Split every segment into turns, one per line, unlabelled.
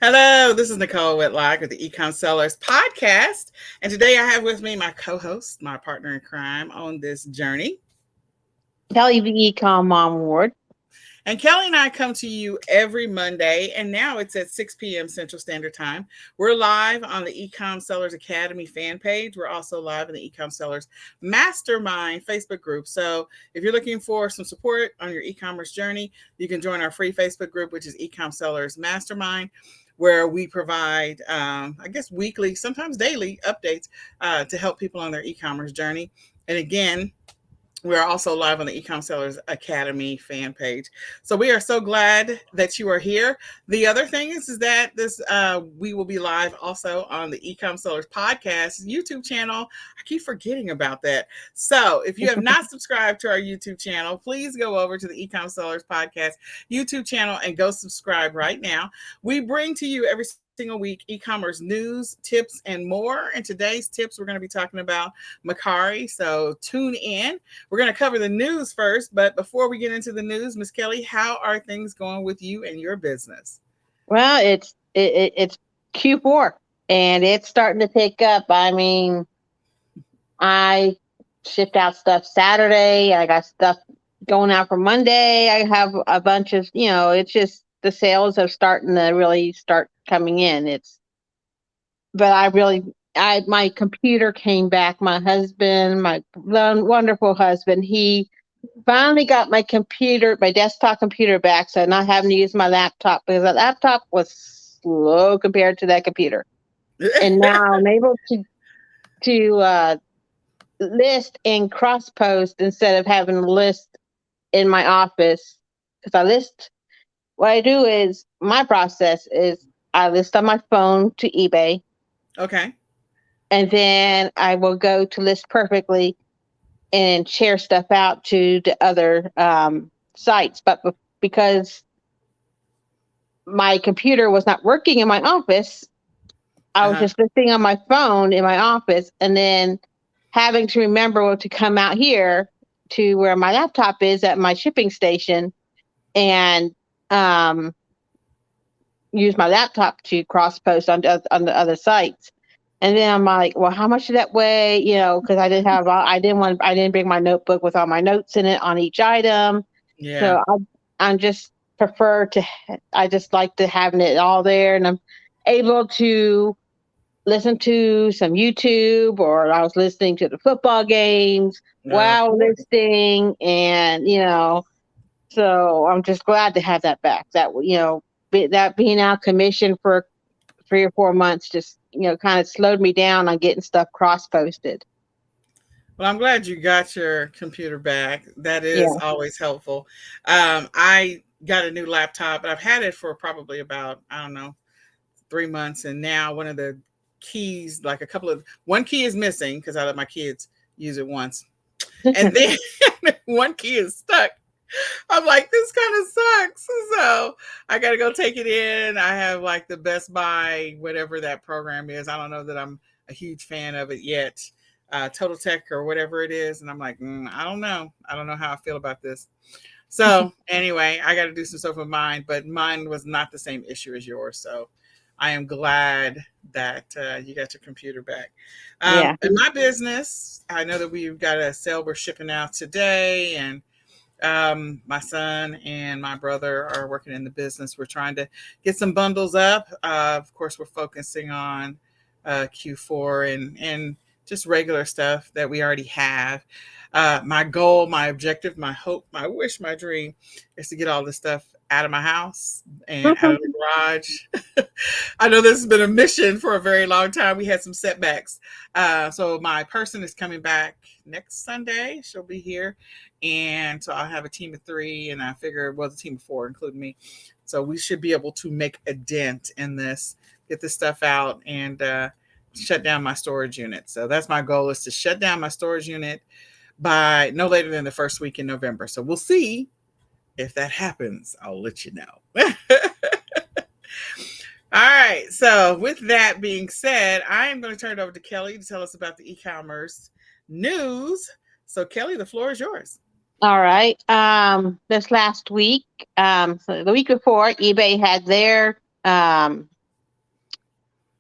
Hello, this is Nicole Whitlock with the eCom Sellers podcast. And today I have with me my co host, my partner in crime on this journey.
Kelly the eCom Mom Ward.
And Kelly and I come to you every Monday, and now it's at 6 p.m. Central Standard Time. We're live on the eCom Sellers Academy fan page. We're also live in the eCom Sellers Mastermind Facebook group. So if you're looking for some support on your e-commerce journey, you can join our free Facebook group, which is eCom Sellers Mastermind, where we provide, weekly, sometimes daily updates to help people on their e-commerce journey. And again, we're also live on the eCom Sellers Academy fan page. So we are so glad that you are here. The other thing is that this we will be live also on the eCom Sellers podcast YouTube channel. I keep forgetting about that. So if you have not subscribed to our YouTube channel, please go over to the eCom Sellers podcast YouTube channel and go subscribe right now. We bring to you every single week e-commerce news, tips, and more. And today's tips, we're going to be talking about Mercari. So tune in. We're going to cover the news first, but before we get into the news, Miss Kelly, how are things going with you and your business?
Well, it's Q4 and it's starting to pick up. I mean, I shipped out stuff Saturday. I got stuff going out for Monday. I have a bunch of, it's just the sales are starting to really start coming in. But my computer came back. My husband, my wonderful husband, he finally got my desktop computer back, so I'm not having to use my laptop because that laptop was slow compared to that computer. And now I'm able to list and cross post instead of having to list in my office. Because I list, what I do is my process is I list on my phone to eBay.
Okay.
And then I will go to List Perfectly and share stuff out to the other sites. But because my computer was not working in my office, I was just listing on my phone in my office and then having to remember to come out here to where my laptop is at my shipping station and use my laptop to cross post on the other sites. And then I'm like, well, how much did that weigh? Because I didn't bring my notebook with all my notes in it on each item.
Yeah.
So I just like to having it all there, and I'm able to listen to some YouTube, or I was listening to the football games while listing, and so I'm just glad to have that back. That that being out commission for 3 or 4 months just kind of slowed me down on getting stuff cross posted.
Well, I'm glad you got your computer back. That
Yeah.
is always helpful. I got a new laptop, but I've had it for probably about, I don't know, 3 months. And now one of the keys, one key is missing because I let my kids use it once. And then one key is stuck. I'm like, this kind of sucks. So I got to go take it in. I have like the Best Buy, whatever that program is. I don't know that I'm a huge fan of it yet. Total Tech or whatever it is. And I'm like, I don't know. I don't know how I feel about this. So anyway, I got to do some stuff with mine, but mine was not the same issue as yours. So I am glad that you got your computer back.
Yeah.
In my business, I know that we've got a sale we're shipping out today, and my son and my brother are working in the business. We're trying to get some bundles up. Of course, we're focusing on Q4 and just regular stuff that we already have. My goal, my objective, my hope, my wish, my dream is to get all this stuff out of my house and out of the garage. I know this has been a mission for a very long time. We had some setbacks. So my person is coming back next Sunday. She'll be here. And so I'll have a team of 3, and I figure, well, the team of 4, including me. So we should be able to make a dent in this, get this stuff out, and shut down my storage unit. So that's my goal, is to shut down my storage unit by no later than the first week in November. So we'll see if that happens. I'll let you know. All right. So with that being said, I am going to turn it over to Kelly to tell us about the e-commerce news. So Kelly, the floor is yours.
All right. This last week, so the week before, eBay had their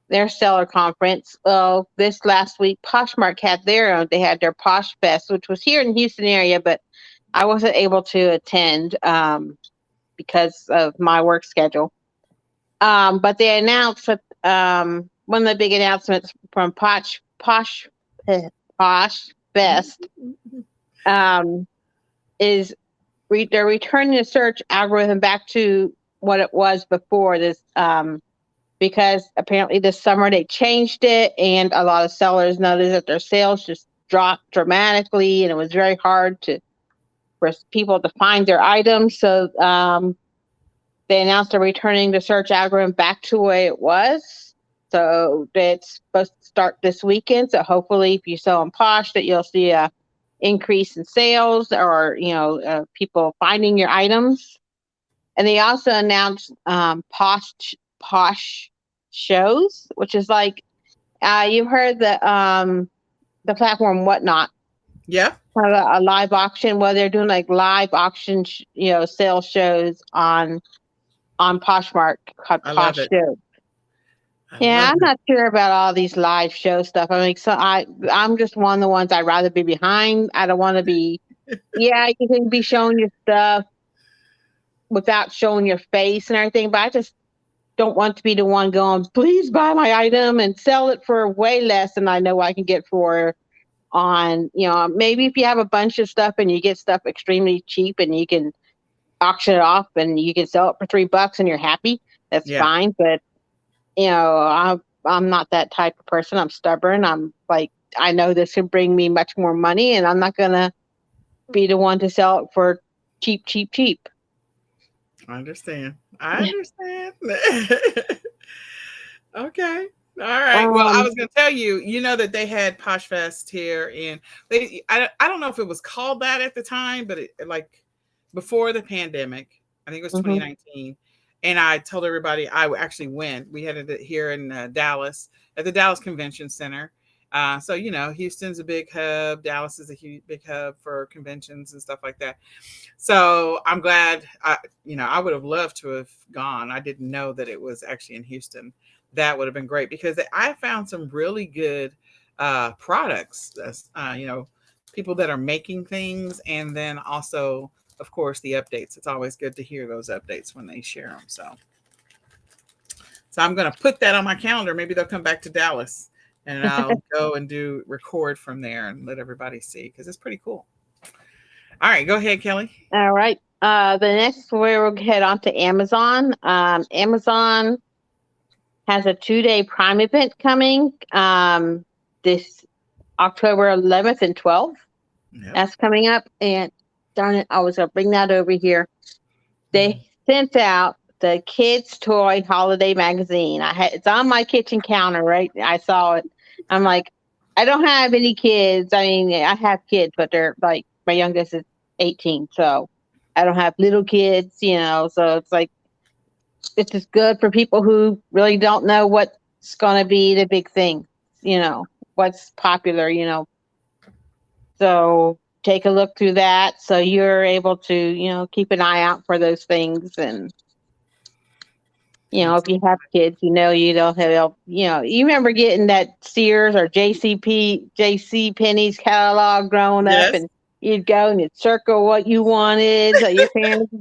their seller conference. Well, this last week, Poshmark had they had their Posh Fest, which was here in the Houston area, but I wasn't able to attend because of my work schedule. But they announced that one of the big announcements from Posh Fest is they're returning the search algorithm back to what it was before this, because apparently this summer they changed it, and a lot of sellers noticed that their sales just dropped dramatically, and it was very hard for people to find their items. So they announced they're returning the search algorithm back to the way it was. So it's supposed to start this weekend. So hopefully, if you sell on Posh, that you'll see a increase in sales, or people finding your items. And they also announced Posh shows, which is like you've heard the platform Whatnot.
Yeah.
A live auction. Well, they're doing like live auction, sales shows on Poshmark called Posh Shows. Yeah, I'm not sure about all these live show stuff. I mean, I'm just one of the ones I'd rather be behind. I don't want to be. Yeah, you can be showing your stuff without showing your face and everything, but I just don't want to be the one going, please buy my item and sell it for way less than I know I can get for on, maybe if you have a bunch of stuff and you get stuff extremely cheap and you can auction it off and you can sell it for $3 and you're happy, that's fine. But, I'm not that type of person. I'm stubborn. I'm like, I know this can bring me much more money, and I'm not going to be the one to sell it for cheap, cheap, cheap.
I understand. Okay. All right. Well, I was going to tell you, that they had Posh Fest here, and I don't know if it was called that at the time, but like before the pandemic, I think it was 2019. And I told everybody I actually went. We had it here in Dallas at the Dallas Convention Center. So, Houston's a big hub. Dallas is a big hub for conventions and stuff like that. So I'm glad, I would have loved to have gone. I didn't know that it was actually in Houston. That would have been great because I found some really good products. People that are making things, and then also, of course, the updates. It's always good to hear those updates when they share them. So I'm going to put that on my calendar. Maybe they'll come back to Dallas, and I'll go and record from there and let everybody see, because it's pretty cool. All right, go ahead, Kelly.
All right. The next, we'll head on to Amazon. Amazon has a 2-day Prime event coming this October 11th and 12th. Yep. That's coming up. And darn it, I was going to bring that over here. They sent out the Kids Toy Holiday Magazine. It's on my kitchen counter, right? I saw it. I'm like, I don't have any kids. I mean, I have kids, but they're like, my youngest is 18, so I don't have little kids, so it's like, it's just good for people who really don't know what's going to be the big thing, what's popular, so take a look through that, so you're able to, keep an eye out for those things. And, if you have kids, you don't have, you remember getting that Sears or JC Penney's catalog growing up, and you'd go and you'd circle what you wanted. So your parents.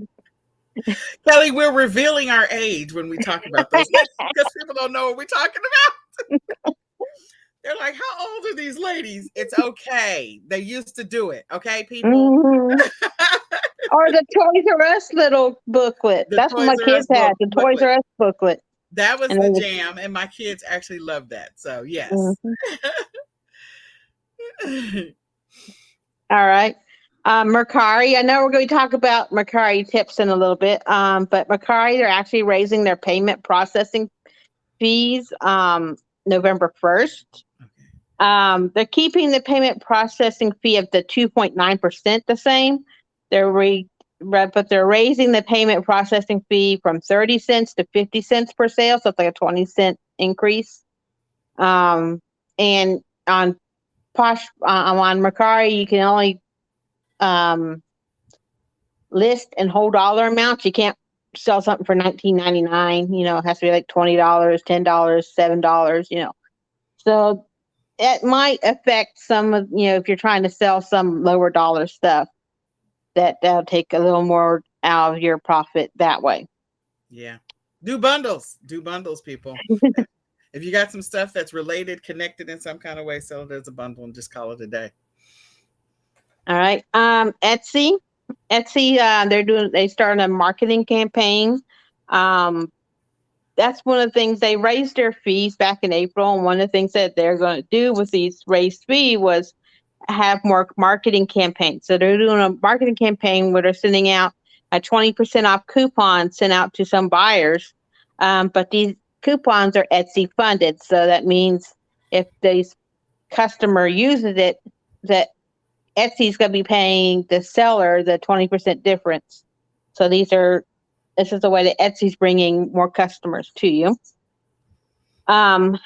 Kelly, we're revealing our age when we talk about those, because people don't know what we're talking about. They're like, how old are these ladies? It's okay. They used to do it. Okay, people.
Mm-hmm. Or the Toys R Us little booklet. That's what my kids had. The Toys R Us booklet.
That was the jam, and my kids actually loved that. So yes.
Mm-hmm. All right. Mercari. I know we're going to talk about Mercari tips in a little bit. But Mercari, they're actually raising their payment processing fees November 1st. Okay. They're keeping the payment processing fee of the 2.9% the same. But they're raising the payment processing fee from 30 cents to 50 cents per sale. So it's like a 20-cent increase. And on Mercari, you can only list and hold dollar amounts. You can't sell something for $19.99, it has to be like $20, $10, $7, So it might affect some of, if you're trying to sell some lower dollar stuff, that'll take a little more out of your profit that way.
Yeah. Do bundles. Do bundles, people. If you got some stuff that's related, connected in some kind of way, sell it as a bundle and just call it a day.
All right. Etsy. They started a marketing campaign. Um, that's one of the things. They raised their fees back in April, and one of the things that they're going to do with these raised fee was have more marketing campaigns. So they're doing a marketing campaign where they're sending out a 20% off coupon sent out to some buyers. But these coupons are Etsy funded. So that means if this customer uses it, that Etsy's going to be paying the seller the 20% difference. So this is the way that Etsy's bringing more customers to you. And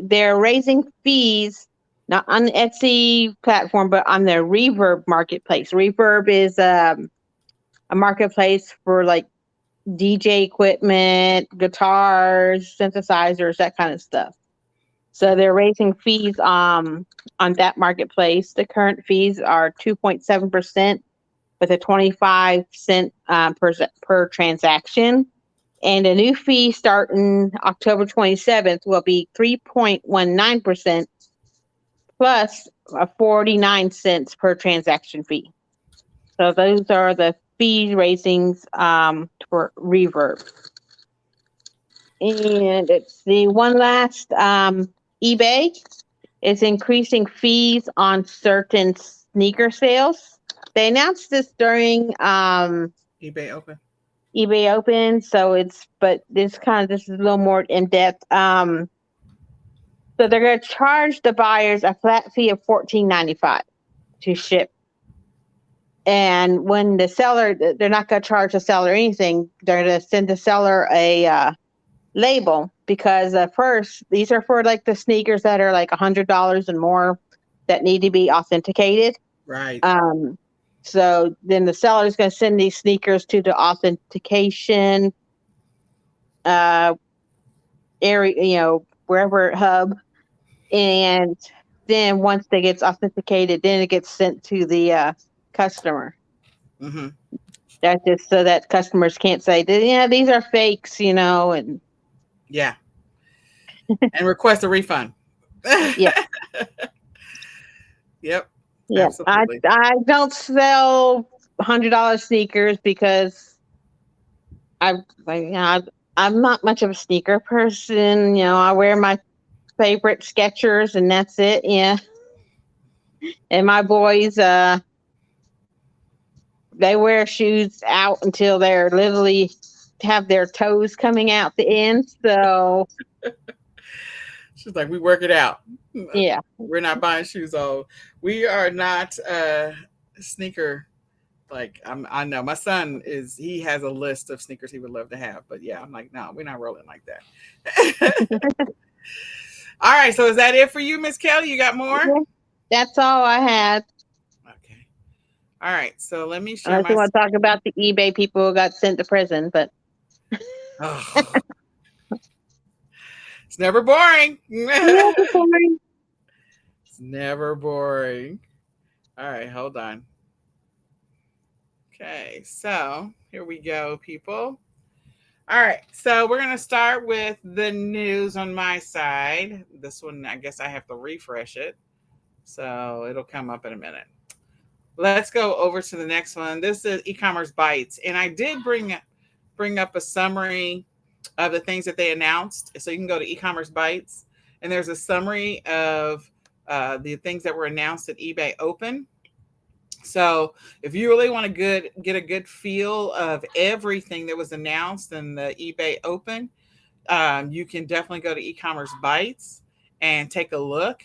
they're raising fees, not on the Etsy platform, but on their Reverb marketplace. Reverb is a marketplace for like DJ equipment, guitars, synthesizers, that kind of stuff. So they're raising fees on that marketplace. The current fees are 2.7% with a 25-cent per transaction. And a new fee starting October 27th will be 3.19% plus a 49 cents per transaction fee. So those are the fee raisings for Reverb. And it's the one last eBay is increasing fees on certain sneaker sales. They announced this during
eBay Open.
eBay Open, but this is a little more in depth. So they're going to charge the buyers a flat fee of $14.95 to ship. And when the seller, they're not going to charge the seller anything. They're going to send the seller a label, because first, these are for like the sneakers that are like $100 and more that need to be authenticated.
Right.
So then the seller is going to send these sneakers to the authentication area, wherever hub. And then once they gets authenticated, then it gets sent to the customer.
Mm-hmm.
That's just so that customers can't say, these are fakes, and
yeah. And request a refund.
yeah.
Yep.
Yeah.
Absolutely.
I don't sell $100 sneakers because I'm not much of a sneaker person. I wear my favorite Skechers and that's it. Yeah. And my boys, they wear shoes out until they're literally have their toes coming out the end. So
She's like, we work it out.
yeah.
We're not buying shoes. We are not sneaker. Like I know my son he has a list of sneakers he would love to have, but yeah, I'm like, no, we're not rolling like that. All right, so is that it for you, Miss Kelly? You got more?
Yeah, that's all I had.
Okay. All right, so let me share
Unless you
my.
want to talk about the eBay people who got sent to prison, but
Oh, it's never boring.
yeah,
It's never boring. All right, hold on. Okay, so here we go, people. All right, so we're going to start with the news on my side. This one, I guess I have to refresh it. So it'll come up in a minute. Let's go over to the next one. This is eCommerce Bites. And I did bring up a summary of the things that they announced. So you can go to eCommerce Bites, and there's a summary of the things that were announced at eBay Open. So if you really want to get a good feel of everything that was announced in the eBay Open, you can definitely go to eCommerce Bites and take a look.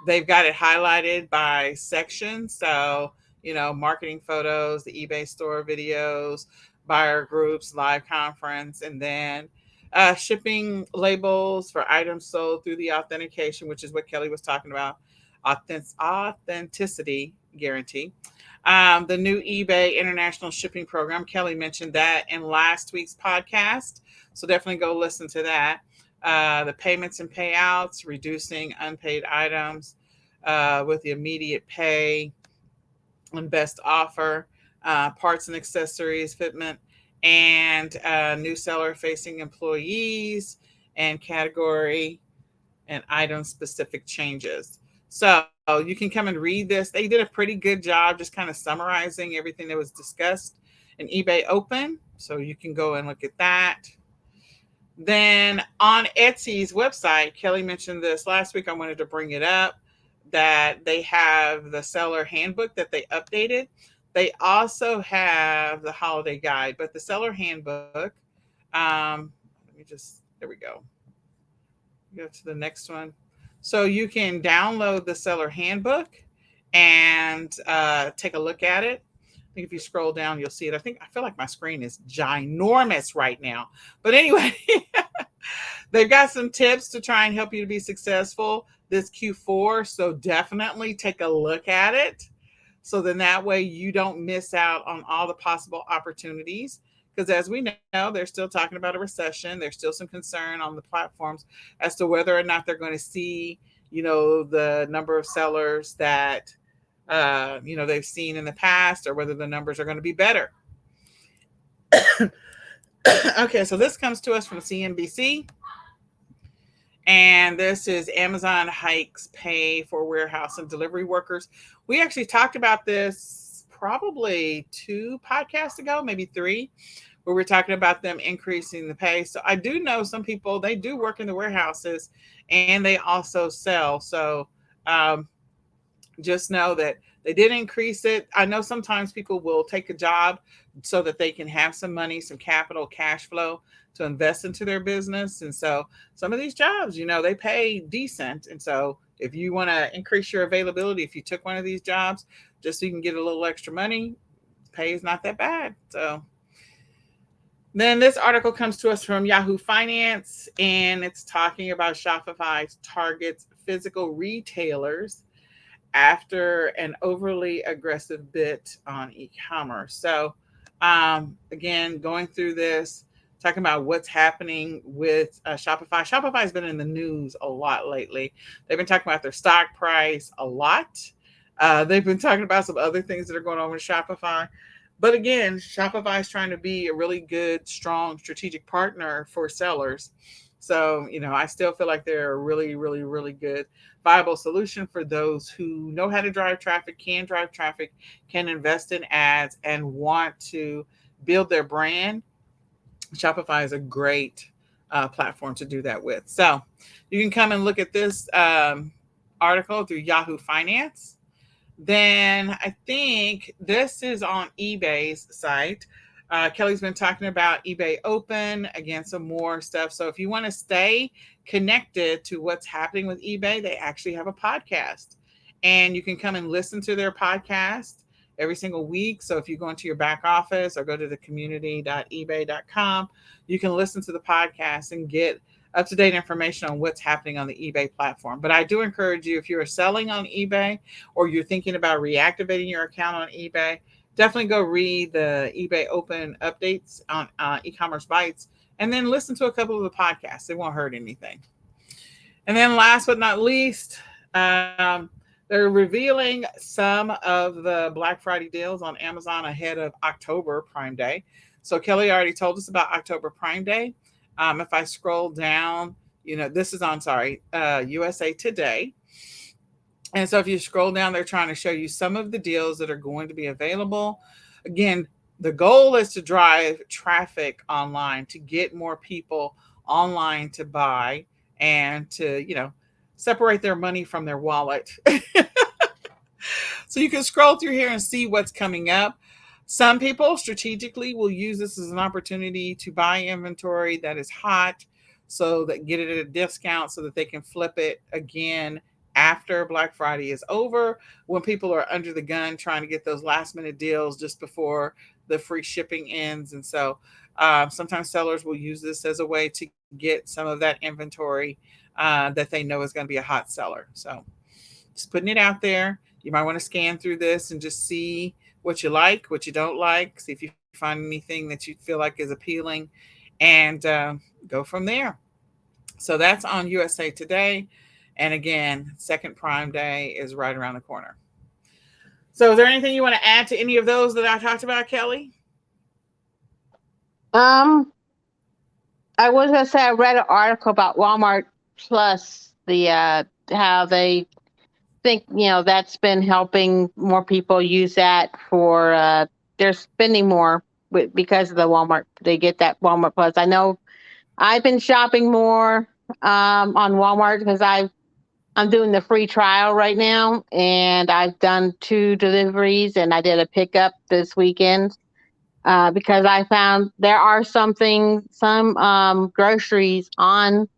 They've got it highlighted by section. So, marketing photos, the eBay store videos, buyer groups, live conference, and then shipping labels for items sold through the authentication, which is what Kelly was talking about, authenticity guarantee. The new eBay international shipping program. Kelly mentioned that in last week's podcast. So definitely go listen to that. The payments and payouts, reducing unpaid items with the immediate pay and best offer, parts and accessories, fitment, and new seller facing employees and category and item specific changes. So you can come and read this. They did a pretty good job just kind of summarizing everything that was discussed in eBay Open. So you can go and look at that. Then on Etsy's website, Kelly mentioned this last week. I wanted to bring it up that they have the seller handbook that they updated. They also have the holiday guide, but the seller handbook, let me just, there we go. Go to the next one. So you can download the seller handbook and take a look at it. I think if you scroll down, you'll see it. I feel like my screen is ginormous right now. But anyway, they've got some tips to try and help you to be successful this Q4. So definitely take a look at it. So then that way you don't miss out on all the possible opportunities. Because as we know, they're still talking about a recession. There's still some concern on the platforms as to whether or not they're going to see, the number of sellers that, they've seen in the past, or whether the numbers are going to be better. Okay, so this comes to us from CNBC. And this is Amazon hikes pay for warehouse and delivery workers. We actually talked about this probably 2 podcasts ago, maybe 3, where we're talking about them increasing the pay. So I do know some people, they do work in the warehouses and they also sell. So just know that they did increase it. I know sometimes people will take a job so that they can have some money, some capital, cash flow to invest into their business. And so some of these jobs, they pay decent. And so if you want to increase your availability, if you took one of these jobs just so you can get a little extra money, pay is not that bad. So then this article comes to us from Yahoo Finance, and it's talking about Shopify targets physical retailers after an overly aggressive bid on e-commerce. So again, going through this, talking about what's happening with Shopify. Shopify has been in the news a lot lately. They've been talking about their stock price a lot. They've been talking about some other things that are going on with Shopify. But again, Shopify is trying to be a really good, strong, strategic partner for sellers. So, I still feel like they're a really, really, really good, viable solution for those who know how to drive traffic, can invest in ads, and want to build their brand. Shopify is a great platform to do that with. So you can come and look at this article through Yahoo Finance. Then I think this is on eBay's site. Kelly's been talking about eBay Open, again, some more stuff. So if you want to stay connected to what's happening with eBay, they actually have a podcast. And you can come and listen to their podcast every single week. So if you go into your back office or go to the community.ebay.com, you can listen to the podcast and get up-to-date information on what's happening on the eBay platform. But I do encourage you, if you're selling on eBay or you're thinking about reactivating your account on eBay, definitely go read the eBay Open updates on eCommerce Bites, and then listen to a couple of the podcasts. It won't hurt anything. And then last but not least, they're revealing some of the Black Friday deals on Amazon ahead of October Prime Day. So Kelly already told us about October Prime Day. If I scroll down, this is on, USA Today. And so if you scroll down, they're trying to show you some of the deals that are going to be available. Again, the goal is to drive traffic online, to get more people online to buy and to, separate their money from their wallet. So you can scroll through here and see what's coming up. Some people strategically will use this as an opportunity to buy inventory that is hot, so that get it at a discount so that they can flip it again after Black Friday is over, when people are under the gun trying to get those last minute deals just before the free shipping ends. And so sometimes sellers will use this as a way to get some of that inventory that they know is going to be a hot seller. So just putting it out there. You might want to scan through this and just see what you like, what you don't like, see if you find anything that you feel like is appealing, and go from there. So that's on USA Today. And again, second Prime Day is right around the corner. So is there anything you want to add to any of those that I talked about, Kelly?
Um, I was gonna say I read an article about Walmart Plus, the how they think that's been helping more people use that for they're spending more because of the Walmart. They get that Walmart Plus. I know I've been shopping more on Walmart because I'm doing the free trial right now, and I've done 2 deliveries, and I did a pickup this weekend because I found there are some groceries on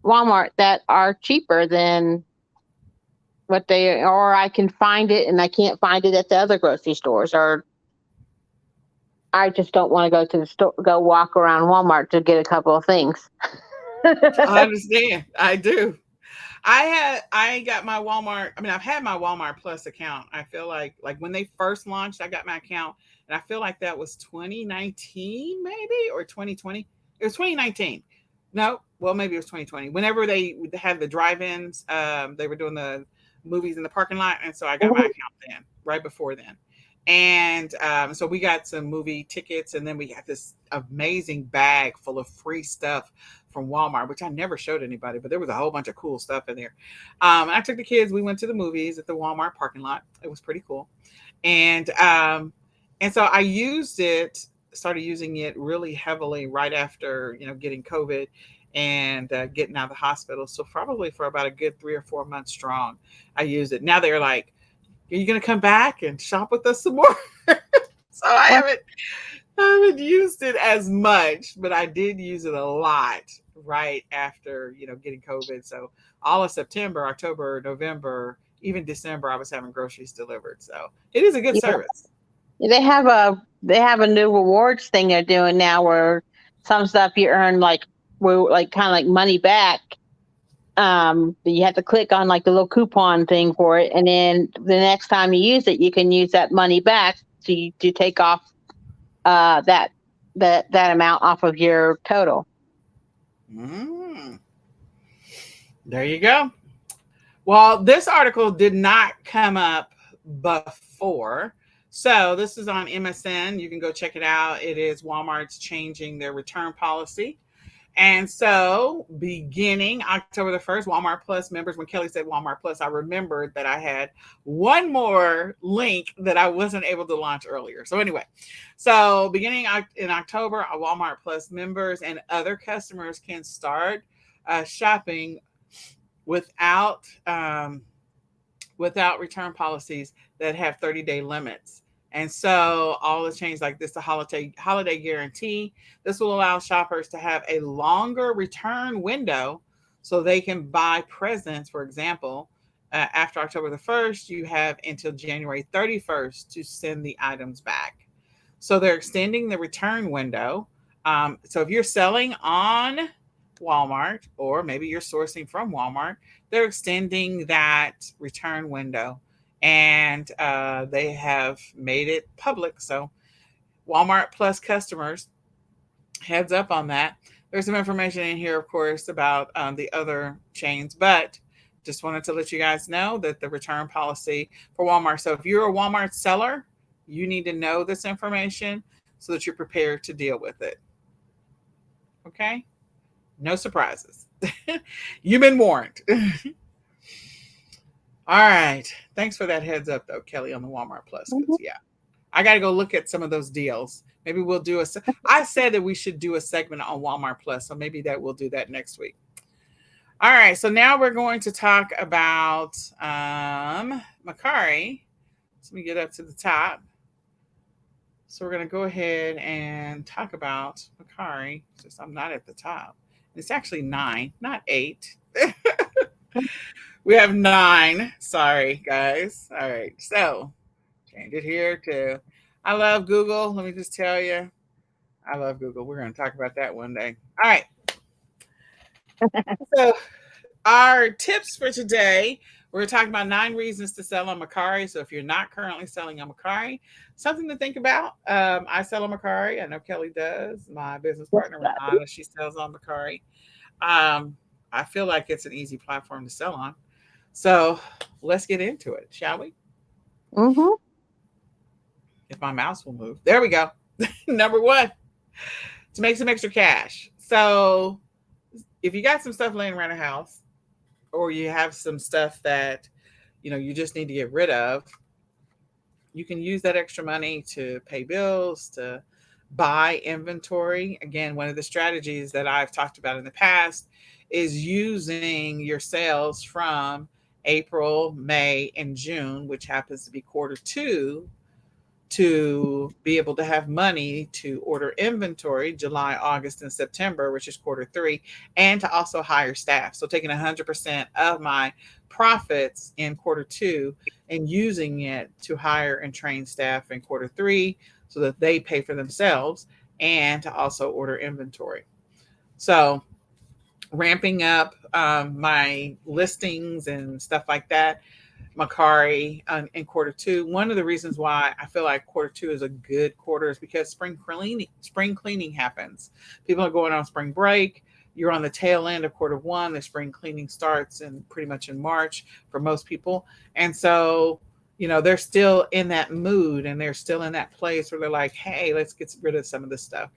Walmart that are cheaper than what they, or I can find it and I can't find it at the other grocery stores, or I just don't want to go to the store, go walk around Walmart to get a couple of things.
I understand. I do. I got my Walmart. I mean, I've had my Walmart Plus account. I feel like when they first launched, I got my account, and I feel like that was 2019 maybe, or 2020. It was 2019. No, well maybe it was 2020. Whenever they had the drive-ins, they were doing the movies in the parking lot, and so I got my account then, right before then. And so we got some movie tickets, and then we got this amazing bag full of free stuff from Walmart, which I never showed anybody, but there was a whole bunch of cool stuff in there. I took the kids. We went to the movies at the Walmart parking lot. It was pretty cool, and so I used it. Started using it really heavily right after getting COVID and getting out of the hospital. So probably for about a good 3 or 4 months strong, I used it. Now they're like, "Are you going to come back and shop with us some more?" So
What?
I haven't used it as much, but I did use it a lot right after, getting COVID. So all of September, October, November, even December, I was having groceries delivered. So it is a good
Yeah,
service.
they have a new rewards thing they're doing now where some stuff you earn like kind of like money back. You have to click on like the little coupon thing for it, and then the next time you use it, you can use that money back to take off that that amount off of your total.
Mm, there you go. Well, this article did not come up before. So this is on MSN. You can go check it out. It is Walmart's changing their return policy. And so, beginning October the 1st, Walmart Plus members, when Kelly said Walmart Plus, I remembered that I had one more link that I wasn't able to launch earlier. So, anyway, so beginning in October, Walmart Plus members and other customers can start shopping without without return policies that have 30-day limits. And so all the changes like this, the holiday guarantee, this will allow shoppers to have a longer return window so they can buy presents. For example, after October the 1st, you have until January 31st to send the items back. So they're extending the return window. So if you're selling on Walmart, or maybe you're sourcing from Walmart, they're extending that return window, and they have made it public. So, Walmart Plus customers, heads up on that. There's some information in here, of course, about the other chains, but just wanted to let you guys know that the return policy for Walmart. So, if you're a Walmart seller, you need to know this information so that you're prepared to deal with it. Okay? No surprises. You've been warned. All right. Thanks for that heads up, though, Kelly, on the Walmart Plus.
Mhm.
Because, yeah, I got to go look at some of those deals. Maybe we'll do I said that we should do a segment on Walmart Plus. So maybe we'll do that next week. All right. So now we're going to talk about Mercari. Let me get up to the top. So we're going to go ahead and talk about Mercari. Just I'm not at the top. It's actually 9, not 8. We have 9. Sorry, guys. All right. So change it here to I love Google. Let me just tell you. I love Google. We're going to talk about that one day. All right. So our tips for today, We're talking about 9 reasons to sell on Mercari. So if you're not currently selling on Mercari, something to think about. I sell on Mercari. I know Kelly does. My business partner, Renata, she sells on Mercari. Um, I feel like it's an easy platform to sell on. So let's get into it, shall we?
Mm-hmm.
If my mouse will move. There we go. Number 1, to make some extra cash. So if you got some stuff laying around the house, or you have some stuff that you just need to get rid of, you can use that extra money to pay bills, to buy inventory. Again, one of the strategies that I've talked about in the past is using your sales from April, May, and June, which happens to be quarter 2, to be able to have money to order inventory July, August, and September, which is quarter 3, and to also hire staff. So taking 100% of my profits in quarter 2 and using it to hire and train staff in quarter 3 so that they pay for themselves and to also order inventory. So ramping up my listings and stuff like that, Mercari in quarter 2. One of the reasons why I feel like quarter 2 is a good quarter is because spring cleaning happens. People are going on spring break. You're on the tail end of quarter 1. The spring cleaning starts in pretty much in March for most people. And so, they're still in that mood and they're still in that place where they're like, hey, let's get rid of some of this stuff.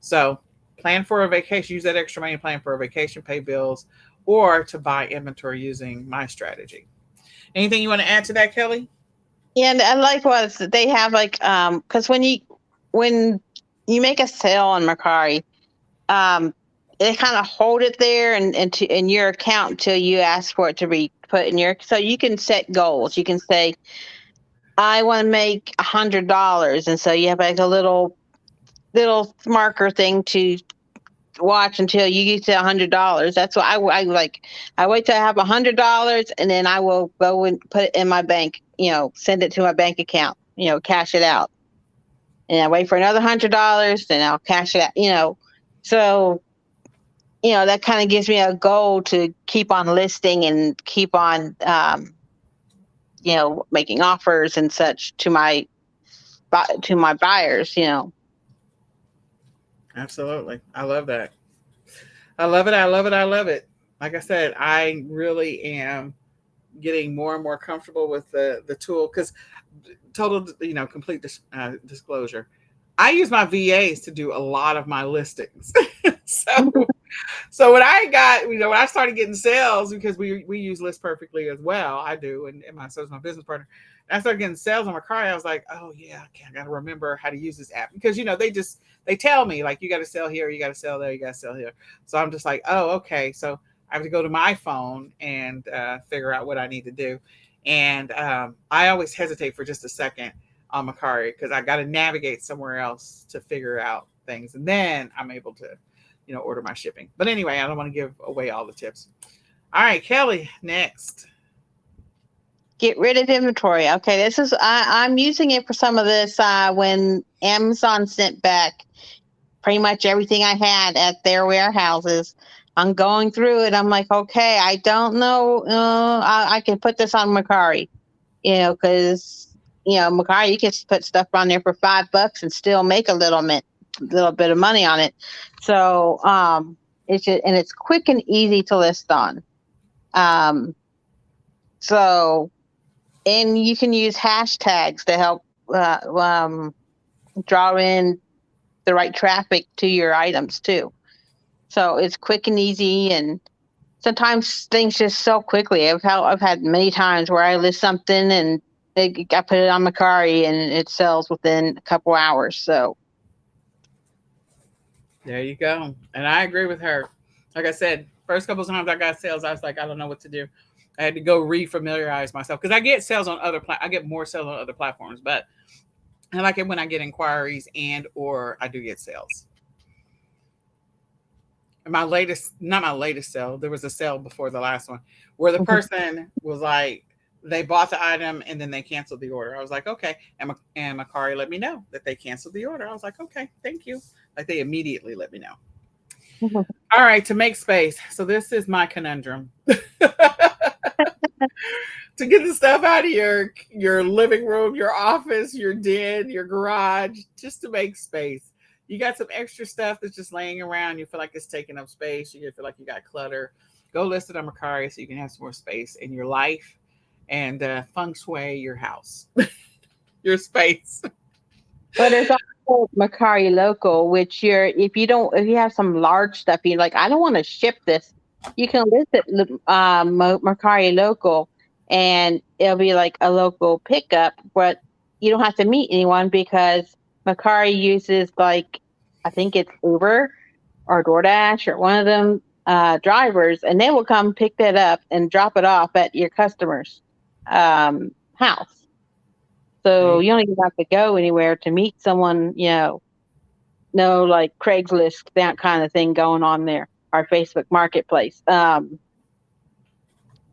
So plan for a vacation, use that extra money, plan for a vacation, pay bills, or to buy inventory using my strategy. Anything you want to add to that, Kelly?
And I like was they have like because when you make a sale on Mercari, um they kind of hold it there in your account until you ask for it to be put in your. So you can set goals. You can say, I want to make $100, and so you have like a little marker thing to watch until you get to $100. That's what I like. I wait till I have $100, and then I will go and put it in my bank. Send it to my bank account. Cash it out, and I wait for another $100, then I'll cash it out. So that kind of gives me a goal to keep on listing and keep on making offers and such to my buyers.
Absolutely. I love that. I love it. I love it. I love it. Like I said, I really am getting more and more comfortable with the tool because total, complete disclosure. I use my VAs to do a lot of my listings. so So when I got, when I started getting sales, because we use List Perfectly as well, I do, and my so my business partner. And I started getting sales on my car. I was like, oh yeah, okay, I got to remember how to use this app because they tell me like you got to sell here, you got to sell there, you got to sell here. So I'm just like, oh okay. So I have to go to my phone and figure out what I need to do. And I always hesitate for just a second on Mercari because I got to navigate somewhere else to figure out things, and then I'm able to order my shipping. But anyway, I don't want to give away all the tips. All right, Kelly, next.
Get rid of inventory. Okay, I'm using it for some of this when Amazon sent back pretty much everything I had at their warehouses. I'm going through it. I'm like, okay, I don't know. I can put this on Mercari, because Mercari, you can put stuff on there for $5 and still make a little bit of money on it. So it's quick and easy to list on. So and you can use hashtags to help draw in the right traffic to your items too. So it's quick and easy, and sometimes things just sell quickly. I've had many times where I list something and I put it on Mercari and it sells within a couple hours. So
There you go. And I agree with her. Like I said, first couple of times I got sales, I was like, I don't know what to do. I had to go refamiliarize myself because I get sales on I get more sales on other platforms, but I like it when I get inquiries and or I do get sales. And not my latest sale, there was a sale before the last one where the person was like, they bought the item and then they canceled the order. I was like, okay. And Mercari let me know that they canceled the order. I was like, okay, thank you. Like they immediately let me know. All right, to make space. So this is my conundrum. to get the stuff out of your living room, your office, your den, your garage, just to make space. You got some extra stuff that's just laying around. You feel like it's taking up space. You feel like you got clutter. Go list it on Mercari so you can have some more space in your life and feng shui your house, your space.
But there's also Mercari Local, which if you have some large stuff, you're like, I don't want to ship this. You can list it Mercari Local, and it'll be like a local pickup, but you don't have to meet anyone because Mercari uses like, I think it's Uber or DoorDash or one of them drivers, and they will come pick that up and drop it off at your customer's house. So you don't even have to go anywhere to meet someone, no like Craigslist, that kind of thing going on there, our Facebook Marketplace.
Well,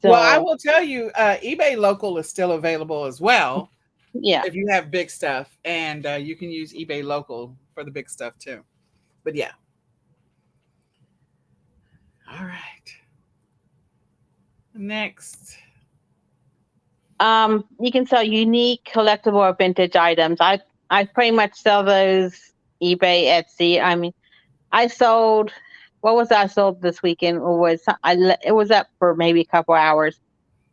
I
So
will tell you, eBay Local is still available as well
yeah.
if you have big stuff, and you can use eBay Local for the big stuff too. But yeah, all right. Next,
You can sell unique, collectible, or vintage items. I pretty much sell those eBay, Etsy. I mean, I sold. What was I sold this weekend? It was up for maybe a couple hours.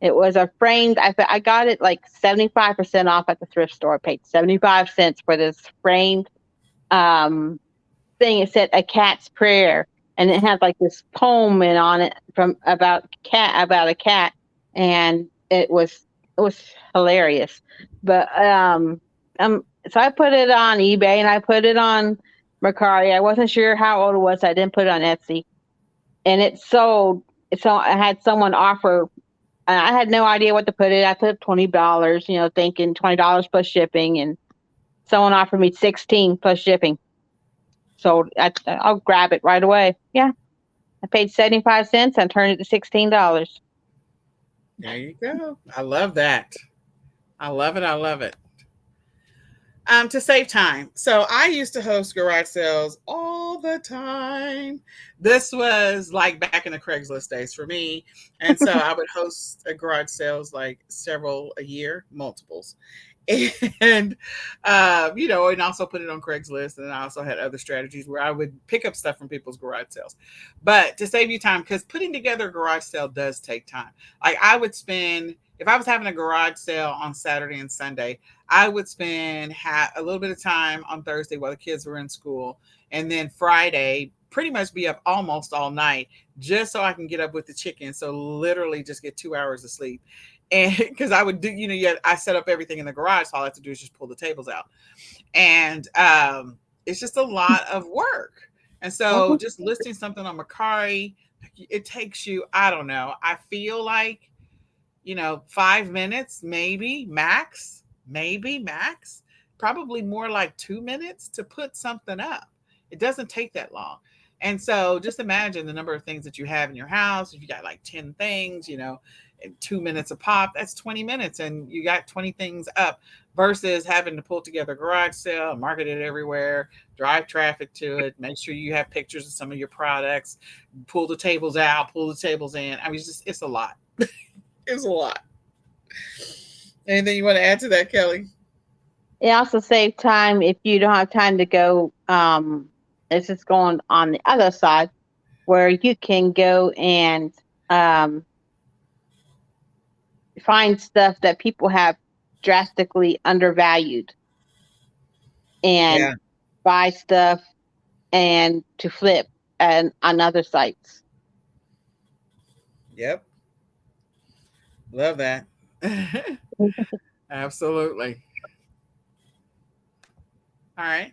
It was a framed. I got it like 75% off at the thrift store. I paid 75 cents for this framed thing. It said "A Cat's Prayer," and it had like this poem on it from about a cat, and it was hilarious. But so I put it on eBay and I put it on Mercari. I wasn't sure how old it was. So I didn't put it on Etsy, and it sold. So I had someone offer. I had no idea what to put it. I put $20, thinking $20 plus shipping, and someone offered me 16 plus shipping. So I'll grab it right away. Yeah, I paid 75 cents and turned it to $16.
there you go. I love that. I love it. I love it. To save time. So I used to host garage sales all the time. This was like back in the Craigslist days for me. And so I would host a garage sales like several a year, multiples. And and also put it on Craigslist. And I also had other strategies where I would pick up stuff from people's garage sales. But to save you time, because putting together a garage sale does take time. Like I would spend, if I was having a garage sale on Saturday and Sunday, I would spend a little bit of time on Thursday while the kids were in school, and then Friday pretty much be up almost all night just so I can get up with the chicken. So literally just get 2 hours of sleep. And because I would do, I set up everything in the garage. So all I have to do is just pull the tables out. And it's just a lot of work. And so
Mhm.
just listing something on Mercari, it takes you, I don't know, I feel like 5 minutes, maybe max, probably more like 2 minutes to put something up. It doesn't take that long. And so just imagine the number of things that you have in your house. If you got like 10 things, in 2 minutes a pop, that's 20 minutes and you got 20 things up versus having to pull together a garage sale, market it everywhere, drive traffic to it, make sure you have pictures of some of your products, pull the tables out, pull the tables in. I mean, it's a lot. It's a lot. Anything you want to add to that, Kelly?
It also saves time if you don't have time to go. It's just going on the other side where you can go and um, find stuff that people have drastically undervalued and
Yeah.
buy stuff and to flip and on other sites.
Yep. Love that. Absolutely. All right.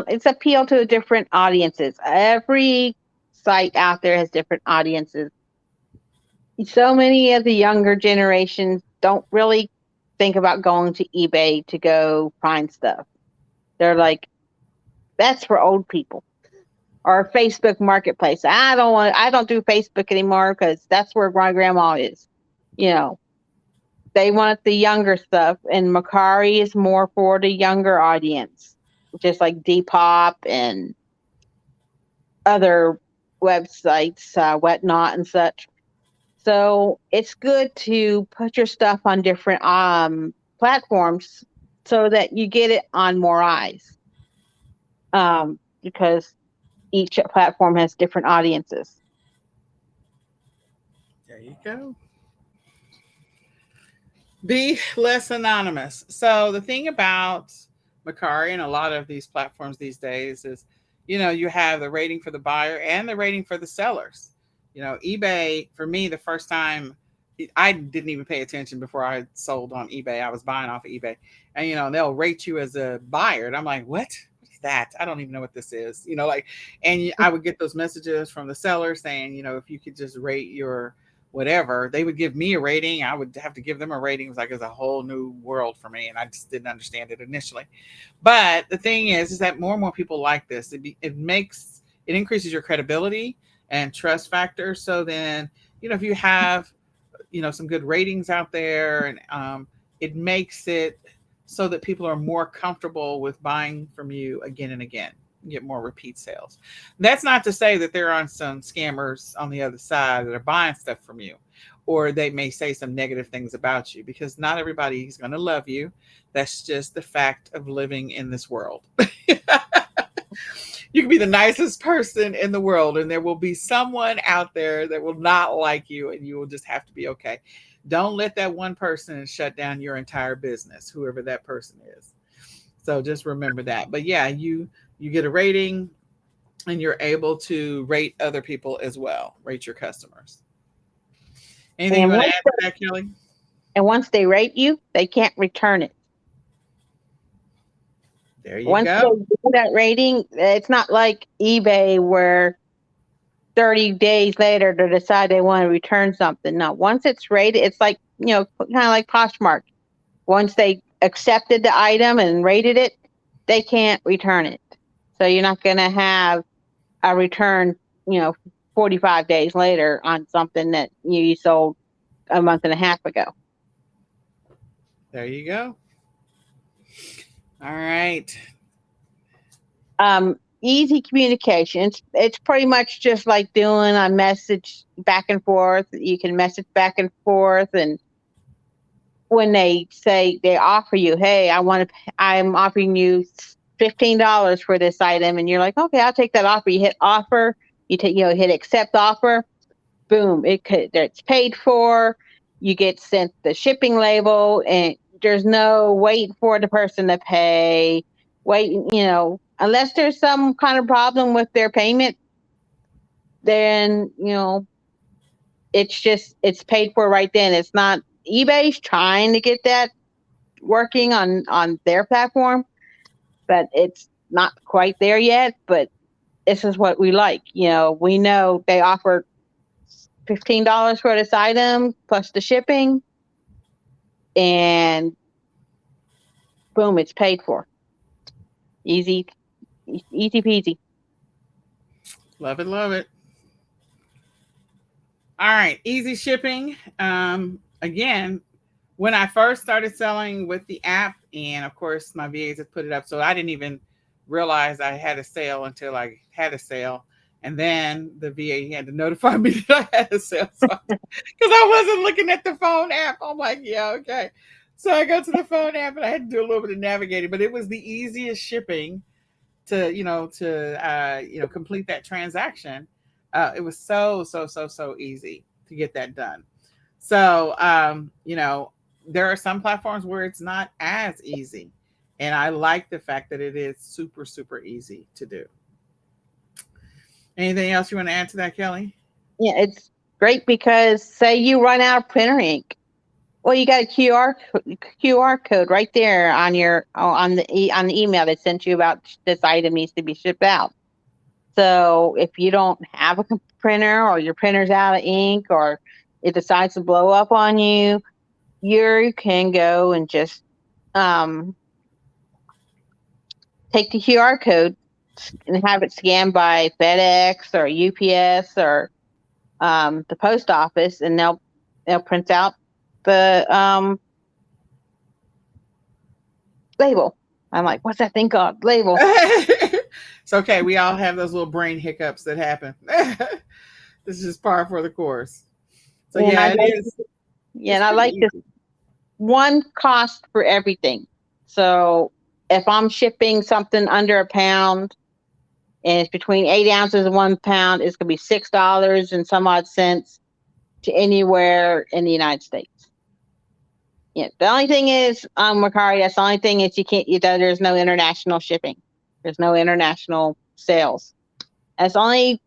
It's appeal to different audiences. Every site out there has different audiences. So many of the younger generations don't really think about going to eBay to go find stuff. They're like, that's for old people. Or Facebook Marketplace. I don't do Facebook anymore because that's where my grandma is. You know, they want the younger stuff, and Mercari is more for the younger audience, just like Depop and other websites, whatnot and such. So it's good to put your stuff on different platforms so that you get it on more eyes. Because each platform has different audiences.
There you go. Be less anonymous. So the thing about Mercari and a lot of these platforms these days is, you have the rating for the buyer and the rating for the sellers. eBay, for me, the first time I didn't even pay attention before I sold on eBay. I was buying off of eBay, and they'll rate you as a buyer, and I'm like, what? What is that? I don't even know what this is. And I would get those messages from the seller saying, if you could just rate your whatever, they would give me a rating. I would have to give them a rating. It was like it's a whole new world for me, and I just didn't understand it initially. But the thing is that more and more people like this. It increases your credibility and trust factor. So then, if you have some good ratings out there, and it makes it so that people are more comfortable with buying from you again and again. You get more repeat sales. That's not to say that there aren't some scammers on the other side that are buying stuff from you, or they may say some negative things about you, because not everybody is going to love you. That's just the fact of living in this world. You can be the nicest person in the world, and there will be someone out there that will not like you, and you will just have to be okay. Don't let that one person shut down your entire business, whoever that person is. So just remember that. But yeah, you get a rating, and you're able to rate other people as well, rate your customers. Anything you
And
want to
once
add to that, Kelly?
once they rate you, they can't return it.
There you
Once they
go.
do that rating, it's not like eBay where 30 days later to decide they want to return something. No, once it's rated, it's like, kind of like Poshmark. Once they accepted the item and rated it, they can't return it. So you're not going to have a return, 45 days later on something that you sold a month and a half ago.
There you go. All right.
Easy communication. It's pretty much just like doing a message back and forth. You can message back and forth, and when they offer you, hey, I'm offering you $15 for this item, and you're like, okay, I'll take that offer. You hit offer, hit accept offer, boom, it's paid for. You get sent the shipping label, and there's no wait for the person to pay. Wait, unless there's some kind of problem with their payment, then it's paid for right then. It's not eBay's trying to get that working on their platform, but it's not quite there yet. But this is what we like. We know they offer $15 for this item plus the shipping, and boom, it's paid for. Easy, easy peasy.
Love it, love it. All right, easy shipping. Again, when I first started selling with the app, and of course my VAs had put it up, so I didn't even realize I had a sale until I had a sale, and then the VA had to notify me that I had a sale, because I wasn't looking at the phone app. I'm like, yeah, okay. So I go to the phone app, and I had to do a little bit of navigating, but it was the easiest shipping to complete that transaction. It was so easy to get that done. So there are some platforms where it's not as easy, and I like the fact that it is super easy to do. Anything else you want to add to that, Kelly?
Yeah, it's great because say you run out of printer ink. Well, you got a QR code right there on your on the email that sent you about this item needs to be shipped out. So if you don't have a printer, or your printer's out of ink, or it decides to blow up on you, you can go and just take the QR code and have it scanned by FedEx or UPS or the post office, and they'll print out the label. I'm like, what's that thing called? Label.
It's okay. We all have those little brain hiccups that happen. This is just par for the course. So
And I
yeah, it
like,
is.
yeah,
It's
and I
pretty
like this
easy.
one cost for everything. So if I'm shipping something under a pound and it's between 8 ounces and 1 pound, it's gonna be $6 and some odd cents to anywhere in the United States. Yeah. The only thing is on Mercari, that's the only thing is you can't, there's no international shipping. There's no international sales. That's the only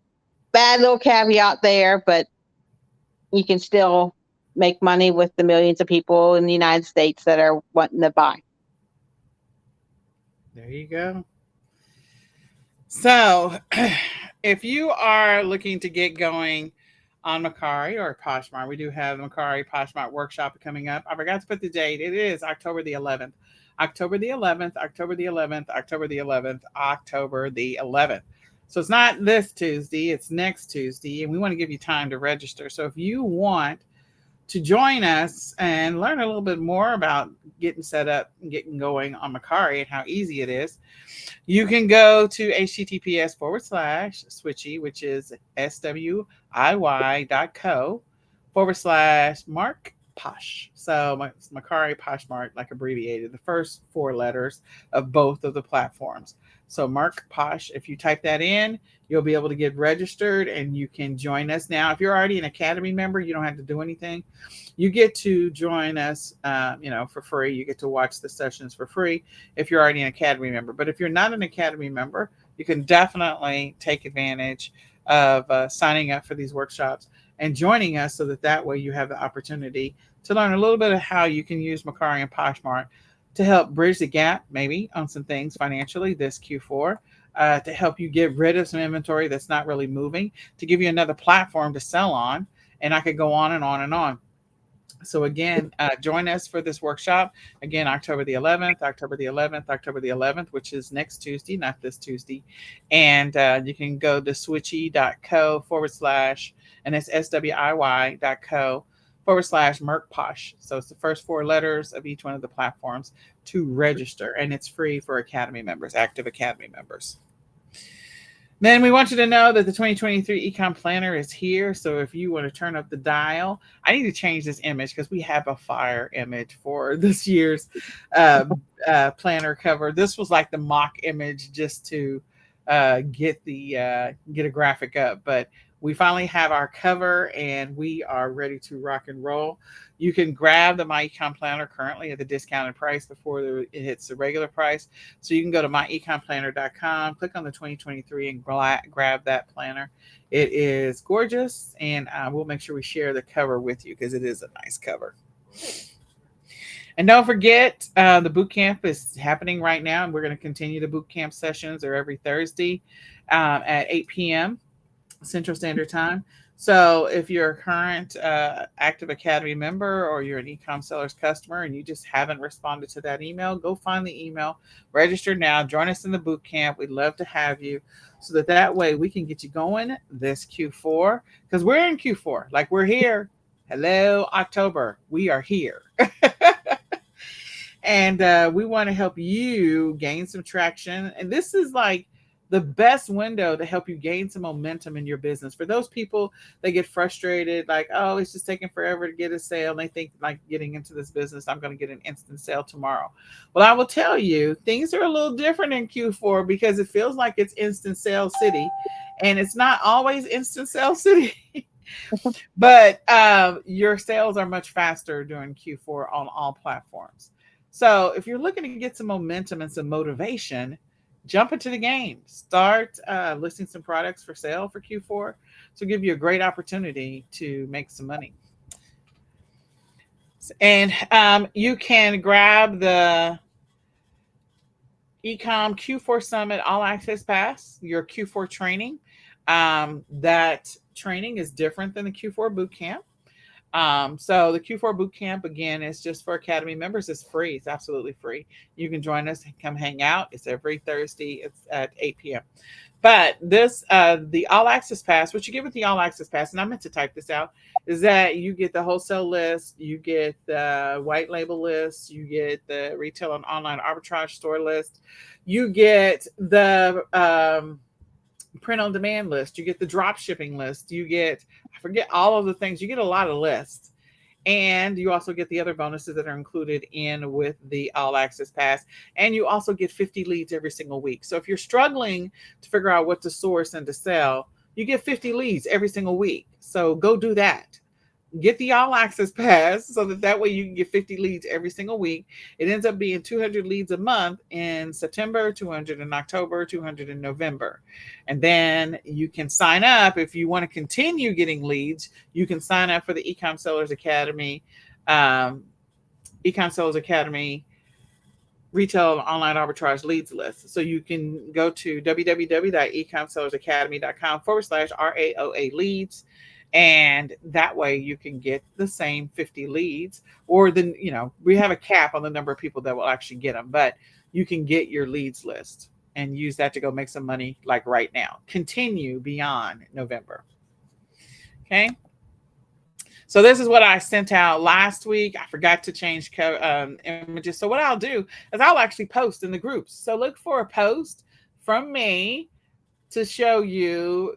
bad little caveat there, but you can still make money with the millions of people in the United States that are wanting to buy.
There you go. So, if you are looking to get going on Mercari or Poshmark, we do have the Mercari Poshmark workshop coming up. I forgot to put the date. It is October the 11th. October the 11th, October the 11th, October the 11th, October the 11th. So it's not this Tuesday, it's next Tuesday, and we want to give you time to register. So if you want to join us and learn a little bit more about getting set up and getting going on Mercari and how easy it is, you can go to https://switchy, which is swiy.co/Mark Posh. So Mercari Poshmark, like abbreviated, the first four letters of both of the platforms. So Mark Posh, if you type that in, you'll be able to get registered and you can join us. Now, if you're already an Academy member, you don't have to do anything. You get to join us, for free. You get to watch the sessions for free if you're already an Academy member. But if you're not an Academy member, you can definitely take advantage of signing up for these workshops and joining us so that way you have the opportunity to learn a little bit of how you can use Mercari and Poshmark to help bridge the gap, maybe on some things financially this Q4, to help you get rid of some inventory that's not really moving, to give you another platform to sell on. And I could go on and on and on. So again, join us for this workshop. Again, October the 11th, October the 11th, October the 11th, which is next Tuesday, not this Tuesday. And you can go to switchy.co/ and it's swiy.co/Merkposh. So it's the first four letters of each one of the platforms to register. And it's free for Academy members, active Academy members. Then we want you to know that the 2023 Ecom Planner is here. So if you want to turn up the dial, I need to change this image because we have a fire image for this year's planner cover. This was like the mock image just to get a graphic up, but we finally have our cover and we are ready to rock and roll. You can grab the My Ecom Planner currently at the discounted price before it hits the regular price. So you can go to myecomplanner.com, click on the 2023 and grab that planner. It is gorgeous, and we'll make sure we share the cover with you because it is a nice cover. And don't forget, the boot camp is happening right now, and we're going to continue the boot camp sessions. They're every Thursday at 8 p.m. Central Standard Time. So if you're a current Active Academy member or you're an eCom Sellers customer and you just haven't responded to that email, go find the email, register now, join us in the boot camp. We'd love to have you so that way we can get you going this Q4 because we're in Q4. Like we're here. Hello, October. We are here. And we want to help you gain some traction. And this is like the best window to help you gain some momentum in your business. For those people that get frustrated, like, oh, it's just taking forever to get a sale. And they think like getting into this business, I'm going to get an instant sale tomorrow. Well, I will tell you, things are a little different in Q4 because it feels like it's instant sale city. And it's not always instant sale city. But your sales are much faster during Q4 on all platforms. So if you're looking to get some momentum and some motivation, jump into the game. Start listing some products for sale for Q4. So give you a great opportunity to make some money. And you can grab the eCom Q4 Summit All Access Pass, your Q4 training. That training is different than the Q4 Bootcamp. So the Q4 Bootcamp, again, is just for Academy members. It's free. It's absolutely free. You can join us and come hang out. It's every Thursday. It's at 8 p.m. But this, the All Access Pass, what you get with the All Access Pass, and I meant to type this out, is that you get the wholesale list, you get the white label list, you get the retail and online arbitrage store list, you get the print on demand list, you get the drop shipping list, you get, I forget all of the things, you get a lot of lists. And you also get the other bonuses that are included in with the All Access Pass. And you also get 50 leads every single week. So if you're struggling to figure out what to source and to sell, you get 50 leads every single week. So go do that. Get the All Access Pass so that way you can get 50 leads every single week. It ends up being 200 leads a month in September, 200 in October, 200 in November. And then you can sign up if you want to continue getting leads. You can sign up for the eCom Sellers Academy, eCom Sellers Academy Retail Online Arbitrage Leads List. So you can go to www.ecomsellersacademy.com/RAOA leads. And that way you can get the same 50 leads, or then, we have a cap on the number of people that will actually get them, but you can get your leads list and use that to go make some money like right now. Continue beyond November. Okay. So this is what I sent out last week. I forgot to change images. So what I'll do is I'll actually post in the groups. So look for a post from me to show you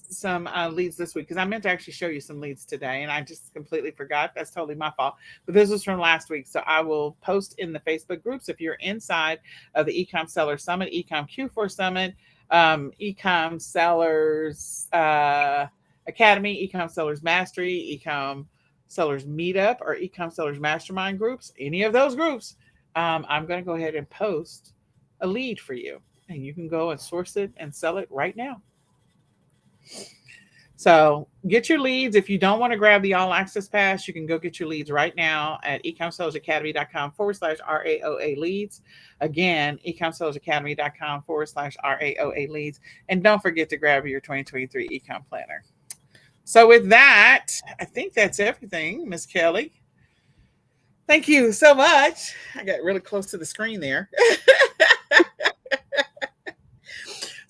some leads this week, because I meant to actually show you some leads today and I just completely forgot. That's totally my fault. But this was from last week. So I will post in the Facebook groups. If you're inside of the eCom Seller Summit, eCom Q4 Summit, eCom Sellers Academy, eCom Sellers Mastery, eCom Sellers Meetup, or eCom Sellers Mastermind groups, any of those groups, I'm going to go ahead and post a lead for you. And you can go and source it and sell it right now. So get your leads. If you don't want to grab the All Access Pass, you can go get your leads right now at ecomsellersacademy.com/RAOA leads. Again, ecomsellersacademy.com/RAOA leads. And don't forget to grab your 2023 eCom planner. So with that, I think that's everything, Miss Kelly. Thank you so much. I got really close to the screen there.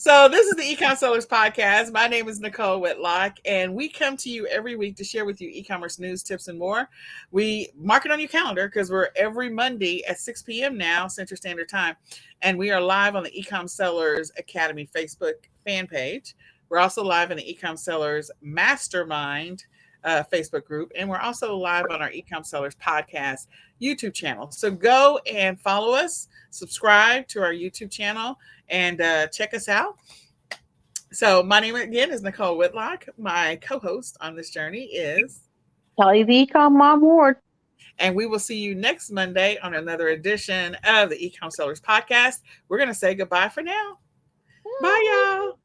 So this is the eCom Sellers Podcast. My name is Nicole Whitlock, and we come to you every week to share with you e-commerce news, tips, and more. We mark it on your calendar because we're every Monday at 6 p.m. now, Central Standard Time, and we are live on the eCom Sellers Academy Facebook fan page. We're also live in the eCom Sellers Mastermind Facebook group, and we're also live on our eCom Sellers Podcast YouTube channel. So go and follow us, subscribe to our YouTube channel, and check us out. So my name again is Nicole Whitlock. My co-host on this journey is
Kelly the eCom Mom Ward.
And we will see you next Monday on another edition of the eCom Sellers Podcast. We're going to say goodbye for now. Bye, y'all.